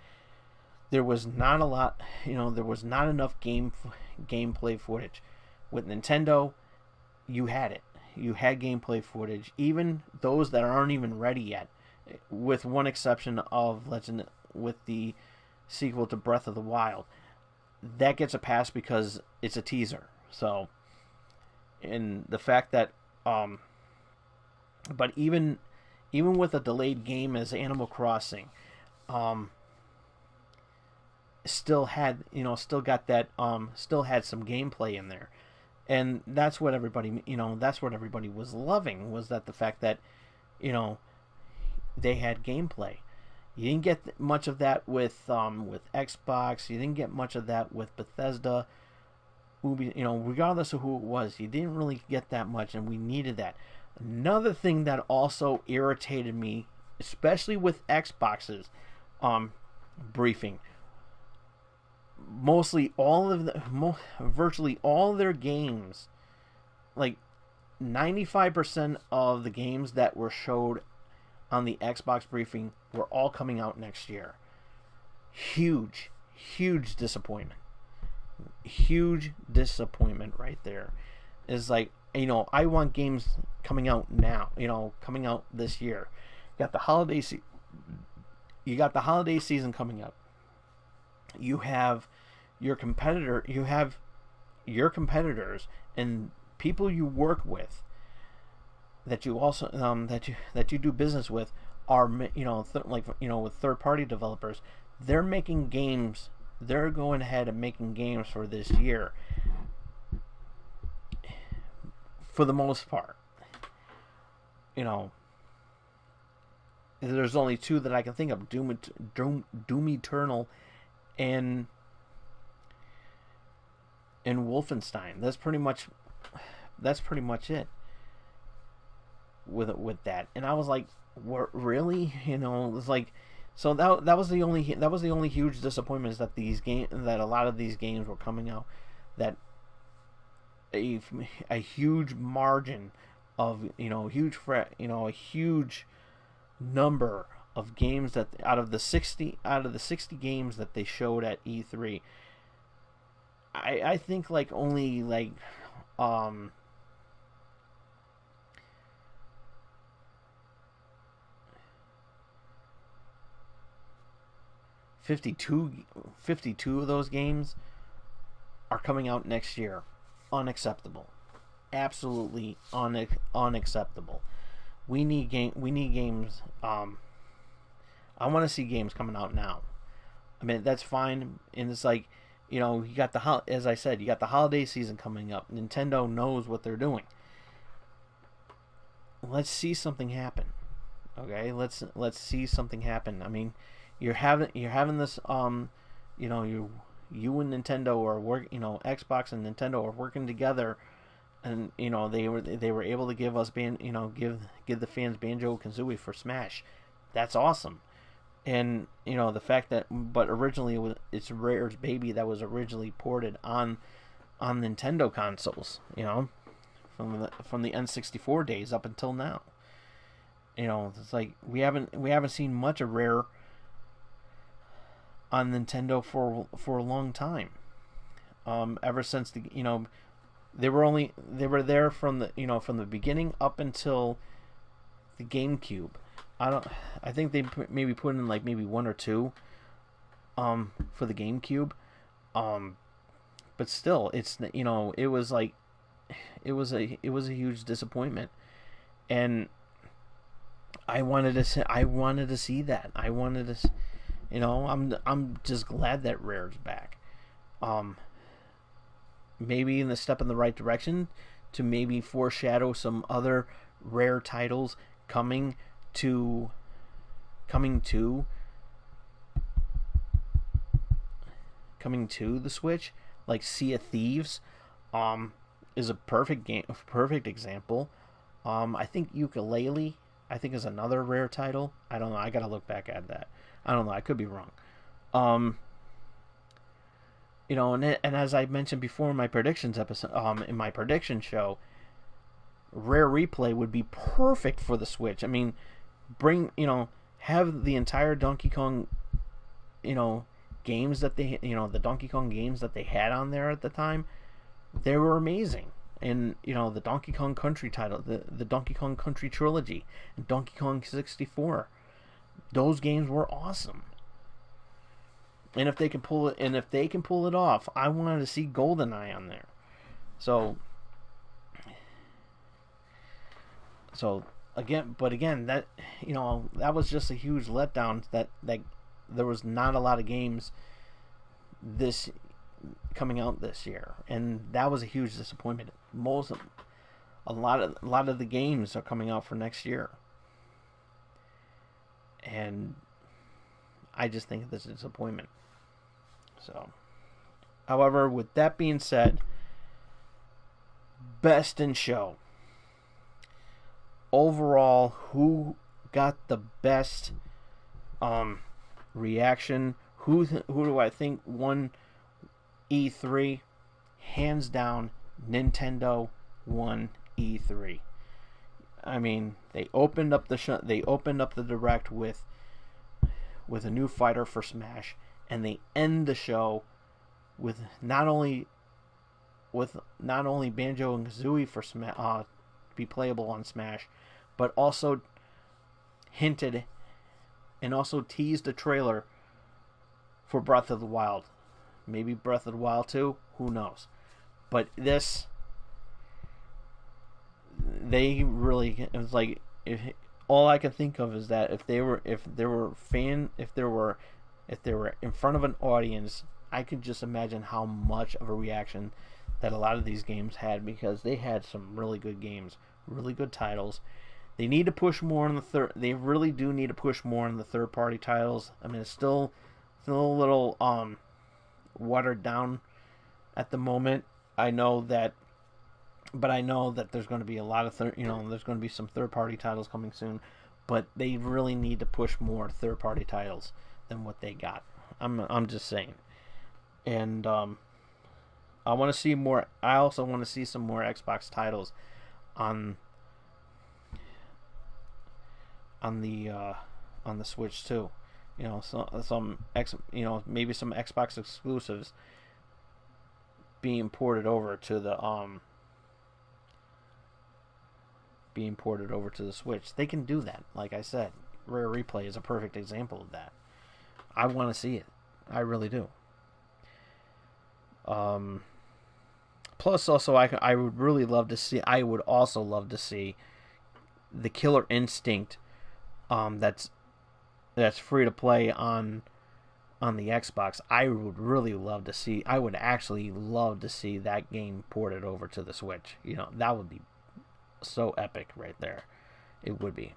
there was not a lot, there was not enough gameplay footage. With Nintendo, you had it. You had gameplay footage, even those that aren't even ready yet, with one exception of with the sequel to Breath of the Wild. That gets a pass because it's a teaser. So, and the fact that, but even with a delayed game as Animal Crossing, still had got that still had some gameplay in there, and that's what everybody was loving, was that the fact that they had gameplay. You didn't get much of that with Xbox. You didn't get much of that with Bethesda. Ubi, regardless of who it was, you didn't really get that much, and we needed that. Another thing that also irritated me, especially with Xbox's briefing, virtually all of their games, like 95% of the games that were showed on the Xbox briefing were all coming out next year. Huge disappointment. Huge disappointment right there. Is like, I want games coming out now, coming out this year. You got the holiday season coming up. You have your competitors and people you work with that you also that you do business with are with third party developers. They're making games. They're going ahead and making games for this year. For the most part, there's only two that I can think of: Doom Eternal, and Wolfenstein. That's pretty much it with that. And I was like, what, really? It's like, so that was the only huge disappointment, is that that a lot of these games were coming out that a huge margin of a huge number of games that out of the 60 games that they showed at E3, I think like only like 52 of those games are coming out next year. Unacceptable. Absolutely unacceptable. We need games. I want to see games coming out now. I mean, that's fine, and it's like, you got as I said, you got the holiday season coming up. Nintendo knows what they're doing. Let's see something happen. Okay, let's see something happen. I mean, you're having this you and Nintendo are Xbox and Nintendo are working together, and they were able to give us give the fans Banjo-Kazooie for Smash. That's awesome. And the fact that, but originally it's Rare's baby that was originally ported on Nintendo consoles, from the N64 days up until now. It's like we haven't seen much of Rare on Nintendo for a long time. Ever since they were there from the beginning up until the GameCube. I think they maybe put in like maybe one or two for the GameCube. But still, it was a huge disappointment, and I wanted to see that. I wanted to, I'm just glad that Rare's back. Maybe in the step in the right direction to maybe foreshadow some other Rare titles coming to the Switch, like Sea of Thieves, is a perfect example. I think Yooka-Laylee, is another Rare title. I don't know. I gotta look back at that. I don't know. I could be wrong. And as I mentioned before in my predictions episode, in my prediction show, Rare Replay would be perfect for the Switch. I mean, have the entire Donkey Kong, games that they, the Donkey Kong games that they had on there at the time, they were amazing. And, the Donkey Kong Country title, the Donkey Kong Country trilogy, and Donkey Kong 64, those games were awesome. And if they can pull it off, I wanted to see GoldenEye on there. So again, that that was just a huge letdown. That there was not a lot of games coming out this year, and that was a huge disappointment. A lot of the games are coming out for next year. and I just think this is a disappointment. So, however, with that being said, best in show. Overall, who got the best reaction? Who do I think won E3? Hands down, Nintendo won E3. I mean, they opened up the They opened up the direct with a new fighter for Smash, and they end the show with not only Banjo and Kazooie for Smash, be playable on Smash, but also hinted and also teased a trailer for Breath of the Wild. Maybe Breath of the Wild 2, who knows. But this, they really, it was like, all I can think of is that if they were in front of an audience, I could just imagine how much of a reaction that a lot of these games had, because they had some really good games, really good titles. They need to push more on They really do need to push more on the third-party titles. I mean, it's still a little watered down at the moment. I know that there's going to be a lot of there's going to be some third-party titles coming soon, but they really need to push more third-party titles than what they got. I'm just saying. And I want to see more. I also want to see some more Xbox titles on the Switch too. Maybe some Xbox exclusives being ported over to the Switch. They can do that. Like I said, Rare Replay is a perfect example of that. I want to see it. I really do. Plus, also, I would really love to see. I would also love to see the Killer Instinct. That's free to play on the Xbox. I would really love to see. I would actually love to see that game ported over to the Switch. That would be so epic right there. It would be.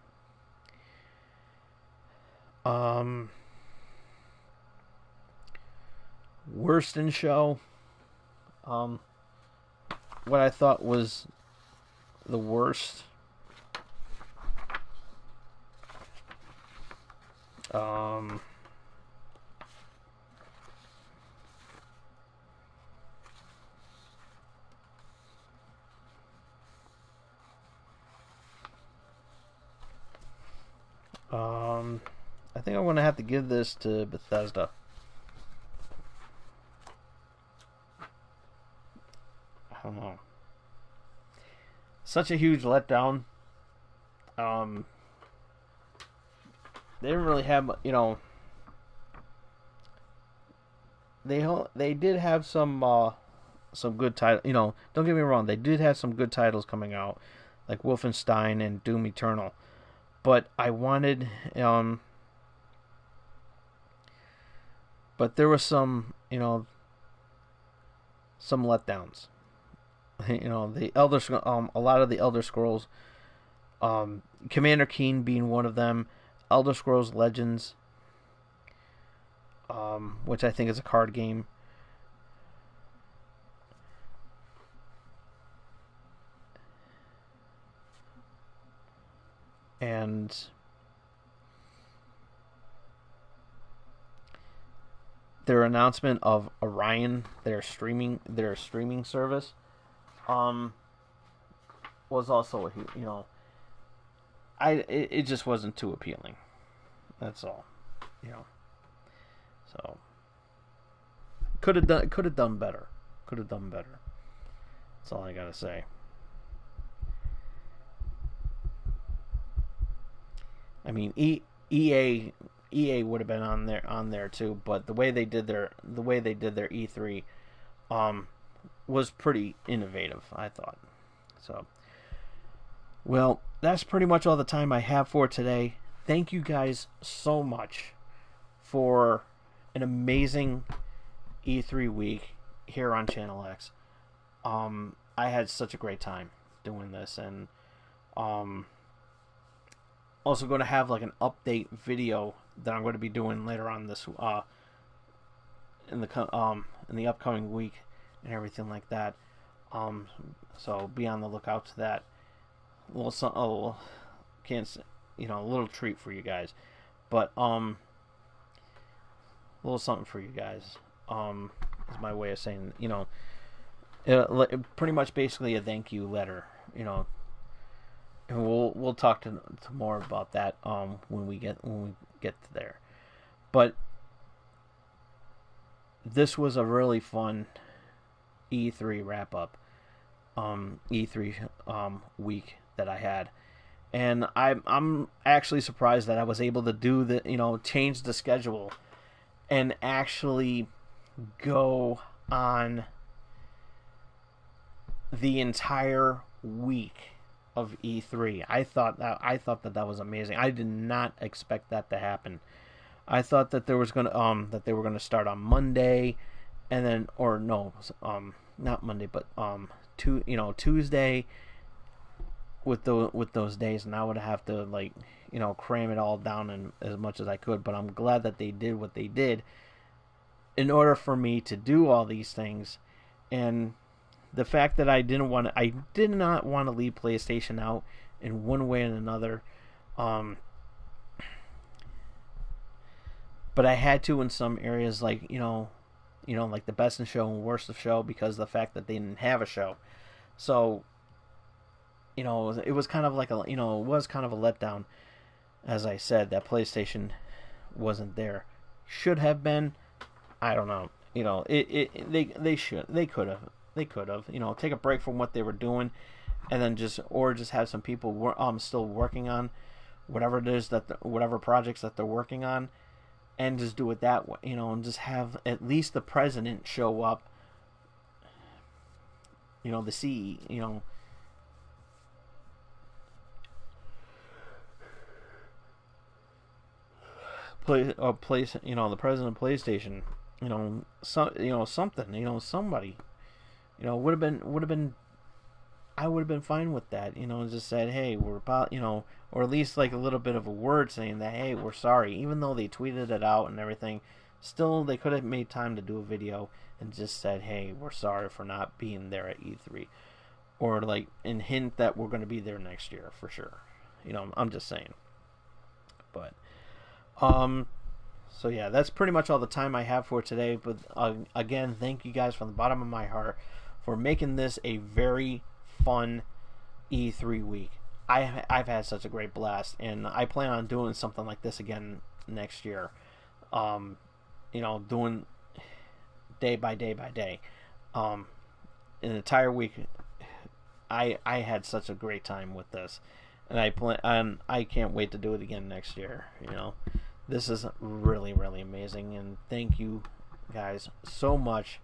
Worst in show. What I thought was the worst. I think I'm going to have to give this to Bethesda. I don't know. Such a huge letdown. They didn't really have, they did have some good titles. Don't get me wrong, they did have some good titles coming out, like Wolfenstein and Doom Eternal. But I wanted, but there was some letdowns. The a lot of the Elder Scrolls, Commander Keen being one of them, Elder Scrolls Legends, which I think is a card game. And their announcement of Orion, their streaming service, was also it just wasn't too appealing. That's all, So could have done better. That's all I gotta say. I mean, EA would have been on there too, but the way they did their E3 was pretty innovative, I thought. So, well, that's pretty much all the time I have for today. Thank you guys so much for an amazing E3 week here on Channel X. I had such a great time doing this, and also going to have like an update video that I'm going to be doing later on this in the upcoming week and everything like that. So be on the lookout to that. A little a little treat for you guys, but a little something for you guys. Is my way of saying, pretty much basically a thank you letter, and we'll talk to more about that when we get to there. But this was a really fun E3 wrap up, E3 week that I had, and I'm actually surprised that I was able to do the change the schedule and actually go on the entire week of E3. I thought that was amazing. I did not expect that to happen. I thought that they were gonna start on Monday, and then not Monday, but Tuesday with those days, and I would have to cram it all down in as much as I could. But I'm glad that they did what they did in order for me to do all these things. And the fact that I did not want to leave PlayStation out in one way and another, but I had to in some areas, like like the best in show and worst of show, because of the fact that they didn't have a show. So it was kind of like a letdown, as I said, that PlayStation wasn't there. Should have been. I don't know. They could have. Take a break from what they were doing, and then just have some people still working on whatever it is whatever projects that they're working on, and just do it that way. And just have at least the president show up. The CEO. The president of PlayStation. Something. Somebody. Would have been. I would have been fine with that. Just said, hey, we're about. Or at least like a little bit of a word saying that, hey, we're sorry. Even though they tweeted it out and everything, still they could have made time to do a video and just said, hey, we're sorry for not being there at E3, or and hint that we're going to be there next year for sure. I'm just saying. But so yeah, that's pretty much all the time I have for today. But again, thank you guys from the bottom of my heart for making this a very fun E3 week. I've had such a great blast, and I plan on doing something like this again next year. Doing day by day by day. An entire week. I had such a great time with this, and I can't wait to do it again next year. This is really, really amazing, and thank you guys so much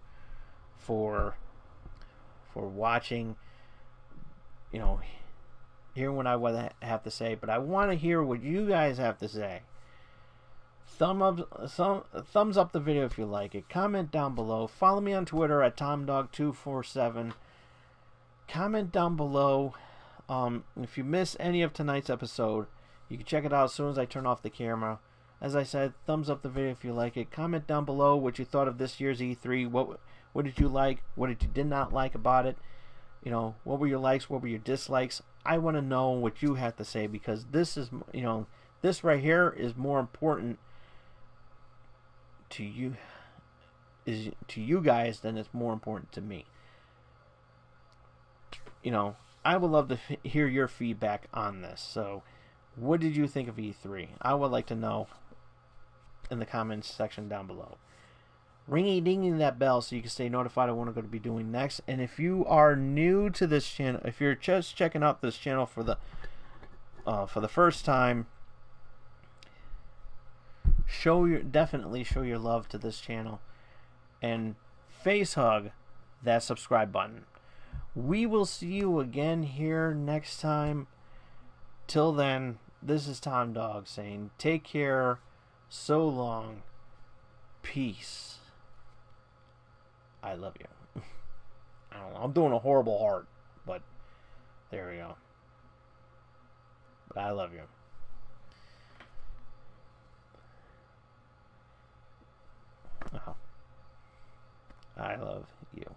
for watching. Hearing what I have to say, but I want to hear what you guys have to say. Thumbs up the video if you like it. Comment down below. Follow me on Twitter at TomDog247. Comment down below. If you miss any of tonight's episode, you can check it out as soon as I turn off the camera. As I said, thumbs up the video if you like it. Comment down below what you thought of this year's E3. What did you like? What did you did not like about it? What were your likes? What were your dislikes? I want to know what you have to say, because this is, this right here is more important to you guys than it's more important to me. I would love to hear your feedback on this. So, what did you think of E3? I would like to know in the comments section down below. Ringy-dinging that bell so you can stay notified of what I'm going to be doing next. And if you are new to this channel, if you're just checking out this channel for the first time, definitely show your love to this channel and face hug that subscribe button. We will see you again here next time. Till then, this is Tom Dog saying take care, so long, peace. I love you. I don't know. I'm doing a horrible heart, but there we go. But I love you. I love you.